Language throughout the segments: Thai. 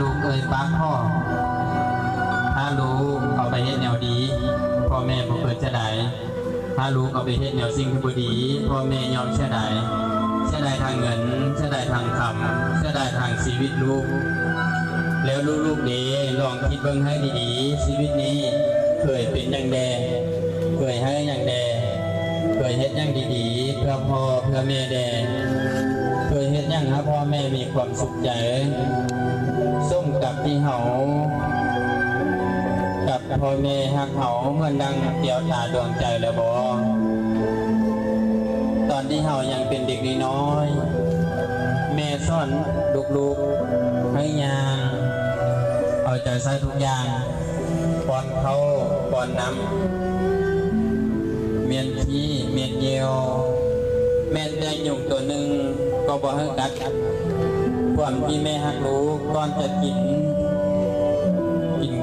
ลูกเอ่ยปากพ่อถ้าลูกเอาไปเฮ็ดแนวดีพ่อแม่บ่เปิดจะได้ถ้าลูกเอาไปเฮ็ดแนวสิ่งที่บ่ดีพ่อแม่ยอมเสียดายทางเงินเสียดายทางคำเสียดายทางชีวิตลูกแล้วลูกๆเด้ลองคิดเบิ่งให้ดีๆชีวิตนี้เคยเป็นอย่างใดเคยให้อย่างใดเคยเฮ็ดอย่างดีๆเพื่อพ่อเพื่อแม่แดเคยเฮ็ดอย่างให้พ่อแม่มีความสุขใจส้มกับที่เฮากับพ่อแม่ฮักเฮาเหมือนดังเกี่ยวตาดวงใจแล้วบ่ตอนที่เฮายังเป็นเด็กน้อยแม่สอนลูกๆให้ยางเอาใจใส่ทุกอย่างป้อนเขาป้อนน้ำเมียนที่เมียนเยียวแม่ได้ยุงตัวหนึ่งก็บอกให้กัดความที่แม่ฮักลูกก่อนจะกิน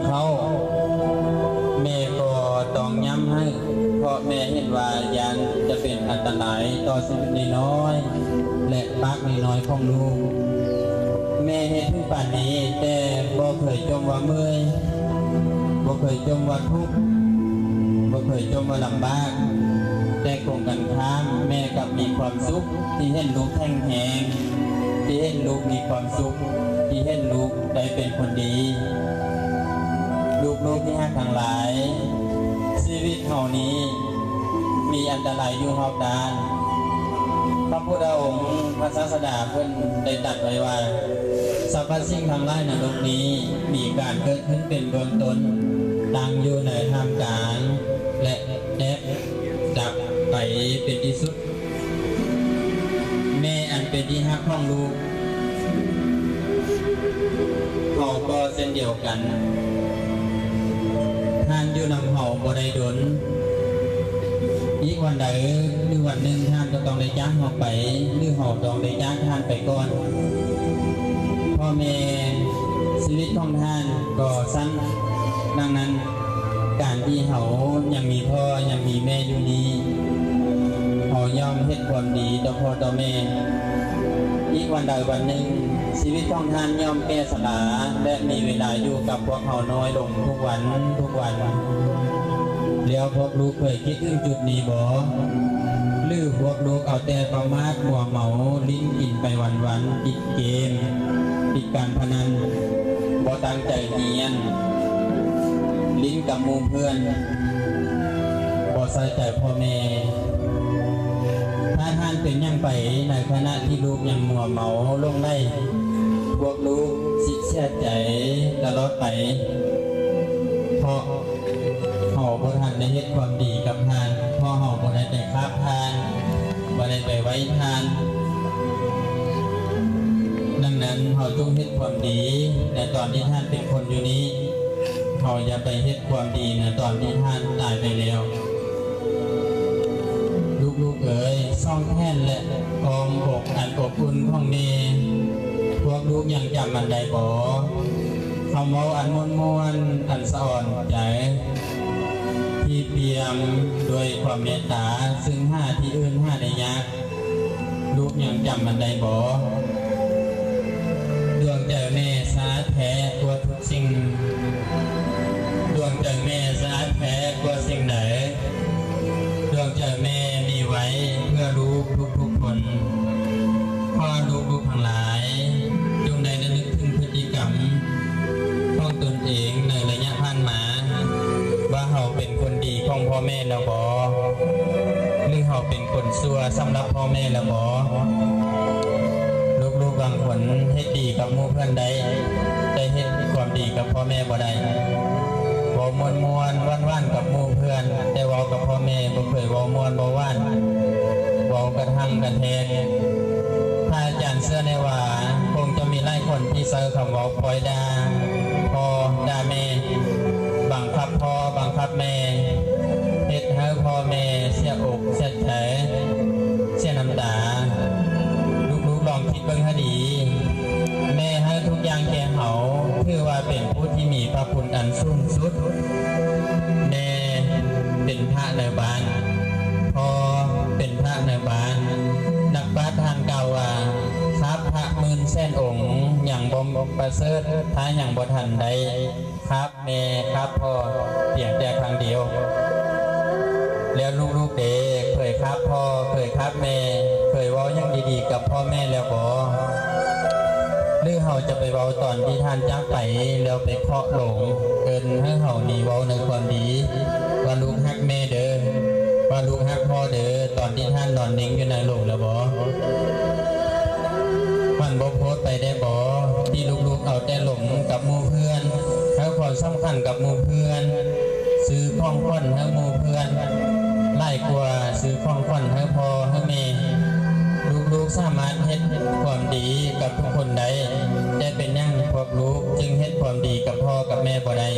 เขาแม่ก็ต้องย้ำให้เพราะแม่เห็นว่ายานจะเป็นอันตรายต่อชีวิตน้อยและปากน้อยของลูกแม่เห็นถึงป่านนี้แต่บ่เคยจมว่าเมื่อยบ่เคยจมว่าทุกข์บ่เคยจมว่าลำบากแต่คงกันข้ามแม่กับมีความสุขที่เห็นลูกแข็งแรงที่เห็นลูกมีความสุขที่เห็นลูกได้เป็นคนดีลูกที่ฮักทั้งหลายชีวิตเฮานี้มีอันตรายอยู่เฮาตาพระพุทธองค์พระศาสดาเพิ่นได้ตรัสไว้ว่าสรรพสิ่งทั้งหลายในโลกนี้มีการเกิดขึ้นเป็นเบื้องต้นตั้งอยู่ในท่ามกลางและดับไปเป็นที่สุดแม่อันเป็นที่ฮักของลูกเขาก็เช่นเดียวกันท่านอยู่นำเฮาบ่ได้ดลอีกวันใดหรือวันหนึ่งท่านก็ต้องได้จ้างเฮาไปหรือเฮาต้องได้จ้างท่านไปก่อนพ่อแม่ชีวิตของท่านก็สั้นดังนั้นการที่เฮายังมีพ่อยังมีแม่อยู่นี้เฮายอมเฮ็ดความดีต่อพ่อต่อแม่อีกวันใดวันหนึ่งชีวิตของท่านย่อมแก่สลาและมีเวลาอยู่กับพวกเขาน้อยลงทุกวันแล้วพวกลูกเคยคิดถึงจุดนี้บ่หรือพวกลูกเอาแต่ประมาทมัวเมาลิ้นกินไปวันติดเกมติดการพนันบ่ตั้งใจเรียนลิ้นกับหมู่เพื่อนบ่ใส่ใจพ่อแม่ถ้าท่านเป็นยังไปในขณะที่ลูกยังมัวเมาลงได้พวกลูกสิเสียใจตลอดไปเพราะเฮาบ่ทันได้เฮ็ดความดีกับท่านเพราะเฮาบ่ได้ไปค้าทานบ่ได้ไปไว้ทานดังนั้นเฮาจงเฮ็ดความดีในตอนที่ท่านเป็นคนอยู่นี้เฮาอย่าไปเฮ็ดความดีในตอนที่ท่านตายไปแล้วลูกๆเอ๋ยซ่องแท่นและกองอกอันอบอุ่นของแม่พวกลูกยังจำมันได้บ่คำเว้าอันม่วนๆอันสะอ่อนใจที่เปี่ยมด้วยความเมตตาซึ่งหาที่อื่นหาได้ยากลูกยังจำมันได้บ่ดวงใจแม่สาแท้กว่าทุกสิ่งดวงใจแม่สาแท้กว่าสิ่งใดดวงใจแม่มีไว้เพื่อลูกทุกคนพ่อลูกทั้งหลายจงได้ระลึกถึงพฤติกรรมของตนเองในระยะผ่านมาว่าเฮาเป็นคนดีของพ่อแม่แล้วบ่หรือเฮาเป็นคนชั่วสำหรับพ่อแม่แล้วบ่ลูกบางคนเฮ็ดดีกับหมู่เพื่อนได้เฮ็ดความดีกับพ่อแม่บ่ได้เว้ามวนว่านกับหมู่เพื่อนแต่เว้ากับพ่อแม่บ่เคยเว้ามวนบ่ว่านเว้ากระทั่งกระแทกถ้าอาจารย์เชื่อในว่าคงจะมีหลายคนที่เซอคำเว้าปล่อยด่าพ่อด่าแม่บังคับพ่อบังคับแม่เฮ็ดให้พ่อแม่เสียอกเสียใจเสียน้ำตาลูกลองคิดเบิ่งให้ดีแม่ให้ทุกอย่างแก่เฮาถือว่าเป็นผู้ที่มีพระคุณอันสูงสุดแม่เป็นพระในบ้านพ่อเป็นพระในบ้านนักปราชญ์ท่านกล่าวว่าทรัพย์พระหมื่นแสนองค์อย่างบ บ่ประเสริฐถ้าอย่างบ่ทันใดครับแม่ครับพ่อเพียงแต่ครั้งเดียวแล้วลูกๆเด็กเคยครับพ่อเคยครับแม่เคยเว้ายังดีๆกับพ่อแม่แล้วบ่หรือเฮาจะไปเว้าตอนที่ท่านจากไปแล้วไปเคาะหลงเกินให้เฮานี่เว้าในความดีว่าลูกฮักแม่เด้อว่าลูกฮักพ่อเด้อตอนที่ท่านนอนนิ่งอยู่ในโลกแล้วบ่มันบ่โพสต์ไปได้บ่ที่ลูกๆเอาแต่หลงกับหมู่เพื่อนให้ความสำคัญกับหมู่เพื่อนซื้อของขวัญให้หมู่เพื่อนหลายกว่าซื้อของขวัญให้พ่อให้แม่ลูกๆสามารถเฮ็ดความดีกับทุกคนได้แต่เป็นหยังพวกลูกจึงเฮ็ดความดีกับพ่อกับแม่บ่ได้